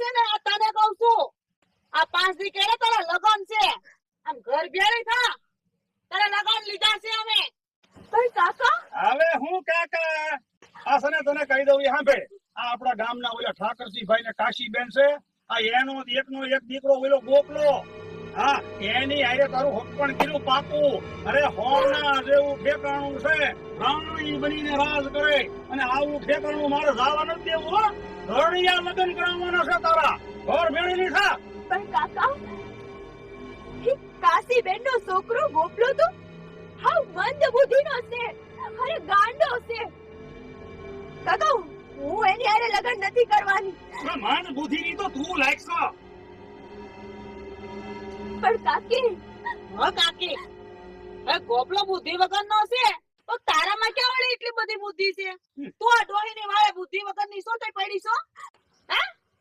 છે ને આ તને કહું છું આ 5 દી કેડે તારા લગન છે આમ ઘર ભેળી થા તારા લગન લીધા છે અમે કઈ કાકા હવે હું કાકા આ સને તને કહી દઉં એ સાંભળે આ આપણા ગામના ઓલા ઠાકરસિંહભાઈ ને કાશીબેન છે આ એનો એકનો એક દીકરો ઓલો ગોપલો હા એની હારે તારું હોપણ કીધું પાકું અરે હોના જેવું ઠેકાણું છે રાણી બનીને રાજ કરે અને આવું ઠેકાણું મારે જવા નથી દેવું હો ધોળિયા લગ્ન કરાવવાના છે તારા ઘર ભેળી ની થા પણ કાકા કાશીબેન નો છોકરો ગોપલો તો હાવ મંદ બુદ્ધિનો છે અરે ગાંડો છે કાકા હું એની હારે લગ્ન નથી કરવાની માન બુદ્ધિ ની તો તું લાયક છો પણ કાકી હા કાકી એ ગોપલો બુદ્ધિ વગરનો છે તો તારામાં ક્યાં વળી એટલી બધી બુદ્ધિ છે તું આ ડોહીની વાળે બુદ્ધિ વગરની શું થઈ પડી છો હા